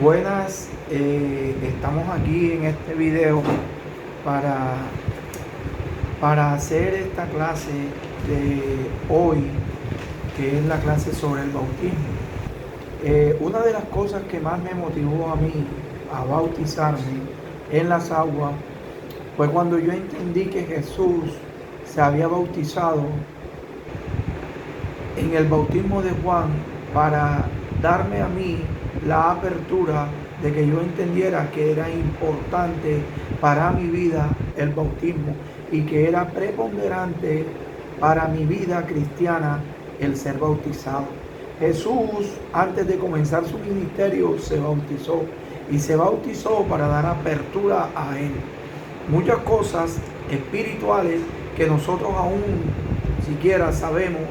Buenas, estamos aquí en este video para, para hacer esta clase de hoy, que es la clase sobre el bautismo. Una de las cosas que más me motivó a mí a bautizarme en las aguas fue cuando yo entendí que Jesús se había bautizado en el bautismo de Juan para darme a mí la apertura de que yo entendiera que era importante para mi vida el bautismo y que era preponderante para mi vida cristiana el ser bautizado. Jesús, antes de comenzar su ministerio, se bautizó y se bautizó para dar apertura a él. Muchas cosas espirituales que nosotros aún siquiera sabemos,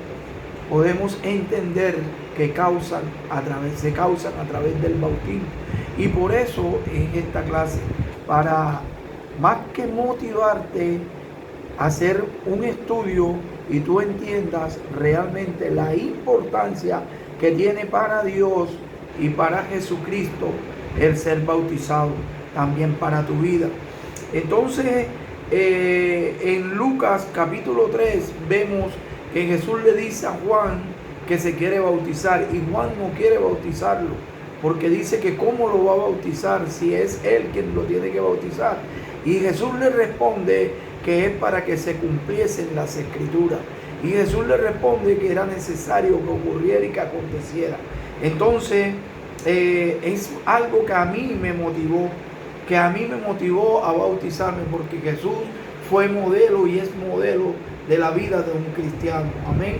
podemos entender que se causan a través del bautismo. Y por eso en esta clase, para más que motivarte a hacer un estudio y tú entiendas realmente la importancia que tiene para Dios y para Jesucristo el ser bautizado, también para tu vida. Entonces, en Lucas capítulo 3 vemos que Jesús le dice a Juan que se quiere bautizar y Juan no quiere bautizarlo porque dice que cómo lo va a bautizar si es él quien lo tiene que bautizar. Y Jesús le responde que es para que se cumpliesen las escrituras. Y Jesús le responde que era necesario que ocurriera y que aconteciera. Entonces, es algo que a mí me motivó a bautizarme, porque Jesús fue modelo y es modelo de la vida de un cristiano. Amén.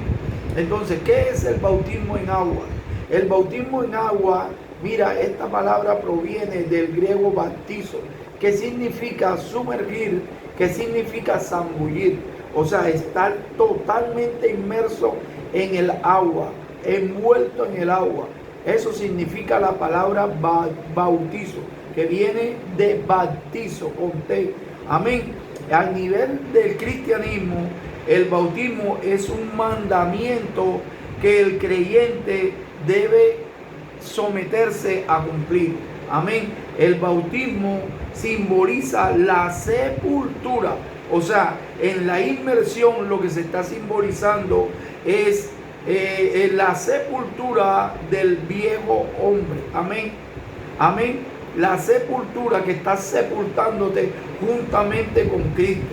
Entonces, ¿qué es el bautismo en agua? El bautismo en agua, mira, esta palabra proviene del griego baptizo, que significa sumergir, que significa zambullir. O sea, estar totalmente inmerso en el agua, envuelto en el agua. Eso significa la palabra bautizo, que viene de baptizo con T. Amén. A nivel del cristianismo, el bautismo es un mandamiento que el creyente debe someterse a cumplir. Amén. El bautismo simboliza la sepultura. O sea, en la inmersión lo que se está simbolizando es la sepultura del viejo hombre. Amén. Amén. La sepultura que está sepultándote juntamente con Cristo.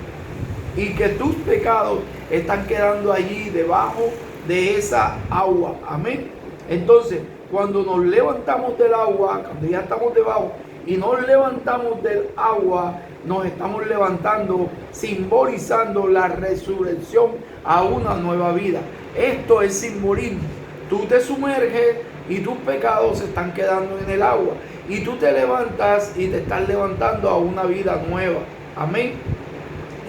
Y que tus pecados están quedando allí debajo de esa agua. Amén. Entonces, cuando nos levantamos del agua, cuando ya estamos debajo y nos levantamos del agua, nos estamos levantando simbolizando la resurrección a una nueva vida. Esto es simbolismo. Tú te sumerges y tus pecados se están quedando en el agua. Y tú te levantas y te estás levantando a una vida nueva. Amén.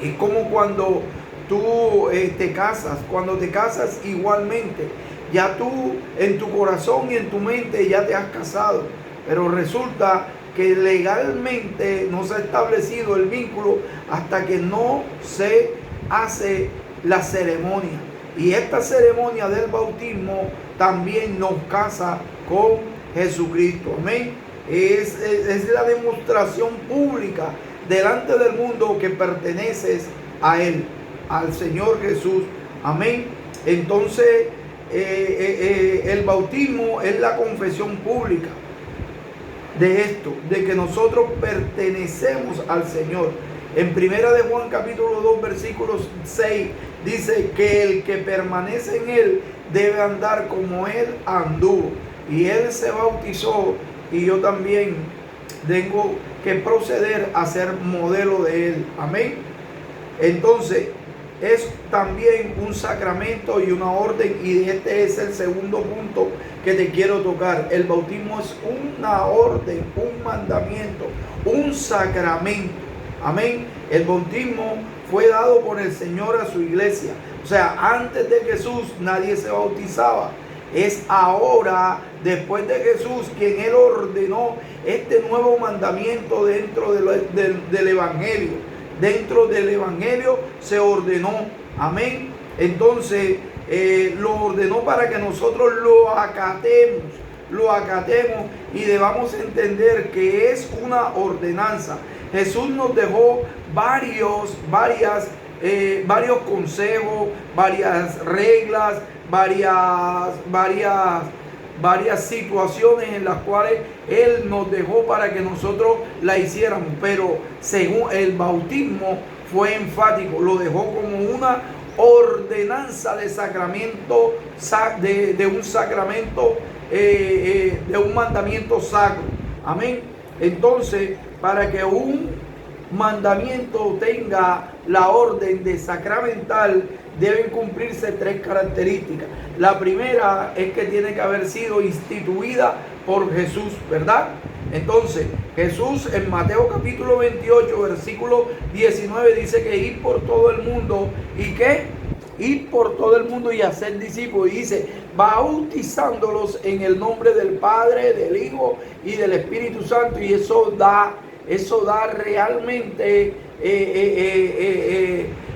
Es como cuando tú te casas. Cuando te casas igualmente, ya tú en tu corazón y en tu mente ya te has casado. Pero resulta que legalmente no se ha establecido el vínculo hasta que no se hace la ceremonia. Y esta ceremonia del bautismo también nos casa con Jesucristo. Amén. Es la demostración pública delante del mundo que perteneces a Él, al Señor Jesús. Amén. Entonces, el bautismo es la confesión pública de esto, de que nosotros pertenecemos al Señor. En primera de Juan capítulo 2 versículos 6 dice que el que permanece en Él debe andar como Él anduvo. Y Él se bautizó y yo también tengo que proceder a ser modelo de Él. Amén. Entonces, es también un sacramento y una orden, y este es el segundo punto que te quiero tocar. El bautismo es una orden, un mandamiento, un sacramento. Amén. El bautismo fue dado por el Señor a su iglesia. O sea, antes de Jesús nadie se bautizaba. Es ahora, después de Jesús, quien Él ordenó este nuevo mandamiento dentro del Evangelio. Dentro del Evangelio se ordenó. Amén. Entonces, lo ordenó para que nosotros lo acatemos, lo acatemos y debamos entender que es una ordenanza. Jesús nos dejó varios consejos, varias reglas, varias situaciones en las cuales Él nos dejó para que nosotros la hiciéramos. Pero según el bautismo fue enfático, lo dejó como una ordenanza de sacramento, de un sacramento, de un mandamiento sacro. Amén. Entonces, para que un mandamiento tenga la orden de sacramental, deben cumplirse 3 características. La primera es que tiene que haber sido instituida por Jesús, ¿verdad? Entonces, Jesús en Mateo capítulo 28, versículo 19 dice que ir por todo el mundo, ¿y qué? Ir por todo el mundo y hacer discípulos. Y dice, bautizándolos en el nombre del Padre, del Hijo y del Espíritu Santo. Y eso da realmente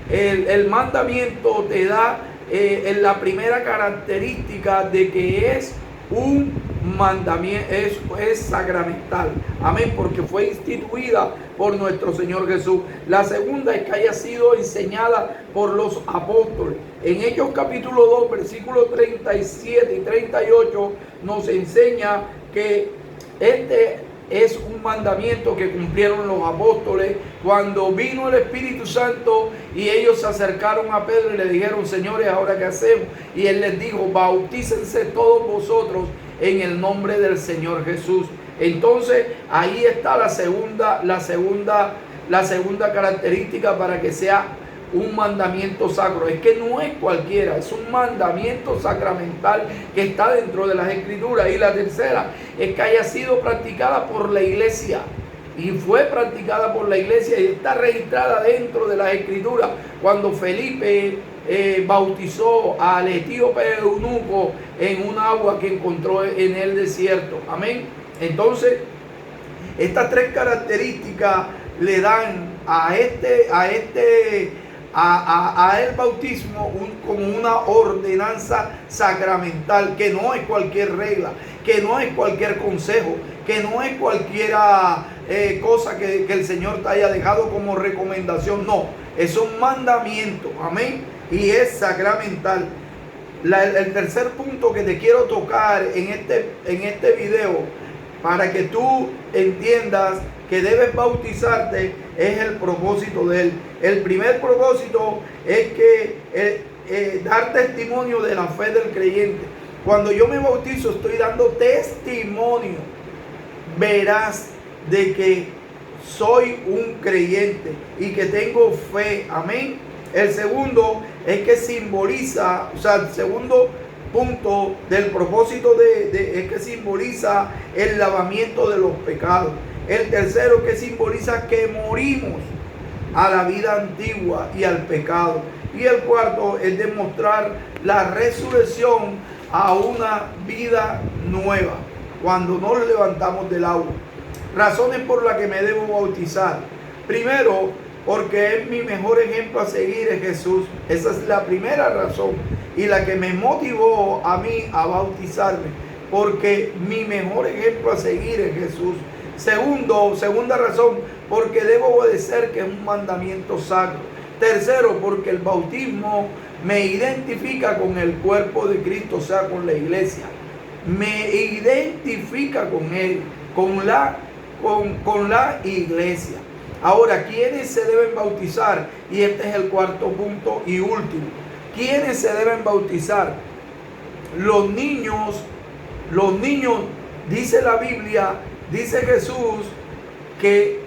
el mandamiento te da en la primera característica de que es un mandamiento, es sacramental. Amén, porque fue instituida por nuestro Señor Jesús. La segunda es que haya sido enseñada por los apóstoles. En Hechos capítulo 2, versículos 37 y 38 nos enseña que este es un mandamiento que cumplieron los apóstoles cuando vino el Espíritu Santo y ellos se acercaron a Pedro y le dijeron: señores, ¿ahora qué hacemos? Y él les dijo: bautícense todos vosotros en el nombre del Señor Jesús. Entonces ahí está la segunda característica para que sea un mandamiento sacro. Es que no es cualquiera, es un mandamiento sacramental que está dentro de las Escrituras. Y la tercera es que haya sido practicada por la iglesia. Y fue practicada por la iglesia y está registrada dentro de las Escrituras. Cuando Felipe bautizó al etíope eunuco en un agua que encontró en el desierto. Amén. Entonces, estas 3 características le dan a el bautismo como una ordenanza sacramental, que no es cualquier regla, que no es cualquier consejo, que no es cualquier cosa que el Señor te haya dejado como recomendación. No, es un mandamiento. Amén. Y es sacramental. El tercer punto que te quiero tocar en este video, para que tú entiendas que debes bautizarte, es el propósito de él. El primer propósito es que dar testimonio de la fe del creyente. Cuando yo me bautizo, estoy dando testimonio veraz de que soy un creyente y que tengo fe. Amén. El segundo es que simboliza, el segundo punto del propósito es que simboliza el lavamiento de los pecados. El tercero, que simboliza que morimos a la vida antigua y al pecado. Y el cuarto es demostrar la resurrección a una vida nueva cuando nos levantamos del agua. Razones por las que me debo bautizar. Primero, porque es mi mejor ejemplo a seguir en Jesús. Esa es la primera razón y la que me motivó a mí a bautizarme, porque mi mejor ejemplo a seguir es Jesús. Segunda razón, porque debo obedecer, que es un mandamiento sacro. Tercero, porque el bautismo me identifica con el cuerpo de Cristo, o sea, con la iglesia. Me identifica con Él, con la iglesia. Ahora, ¿quiénes se deben bautizar? Y este es el cuarto punto y último. ¿Quiénes se deben bautizar? Los niños, dice la Biblia, dice Jesús, que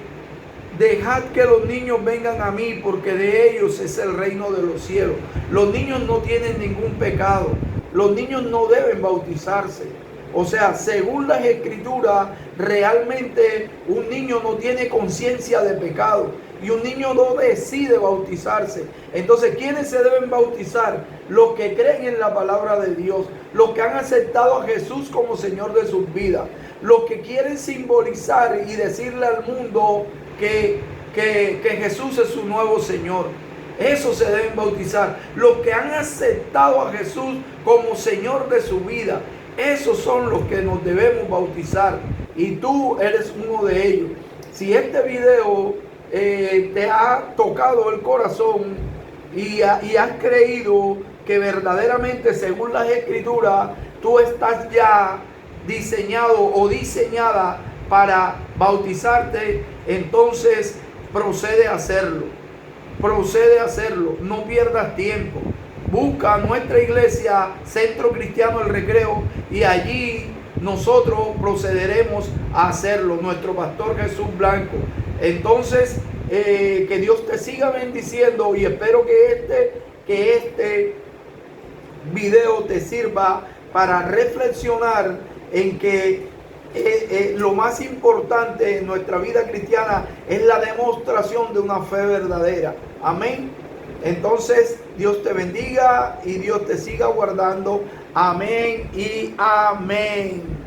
dejad que los niños vengan a mí, porque de ellos es el reino de los cielos. Los niños no tienen ningún pecado. Los niños no deben bautizarse. O sea, según las Escrituras, realmente un niño no tiene conciencia de pecado y un niño no decide bautizarse. Entonces, ¿quiénes se deben bautizar? Los que creen en la palabra de Dios, los que han aceptado a Jesús como Señor de sus vidas, los que quieren simbolizar y decirle al mundo que Jesús es su nuevo Señor. Esos se deben bautizar. Los que han aceptado a Jesús como Señor de su vida. Esos son los que nos debemos bautizar y tú eres uno de ellos. Si este video te ha tocado el corazón y has creído que verdaderamente, según las Escrituras, tú estás ya diseñado o diseñada para bautizarte, entonces procede a hacerlo. Procede a hacerlo. No pierdas tiempo. Busca nuestra iglesia, Centro Cristiano El Recreo, y allí nosotros procederemos a hacerlo. Nuestro pastor Jesús Blanco. Entonces, que Dios te siga bendiciendo y espero que este video te sirva para reflexionar en que lo más importante en nuestra vida cristiana es la demostración de una fe verdadera. Amén. Entonces, Dios te bendiga y Dios te siga guardando. Amén y amén.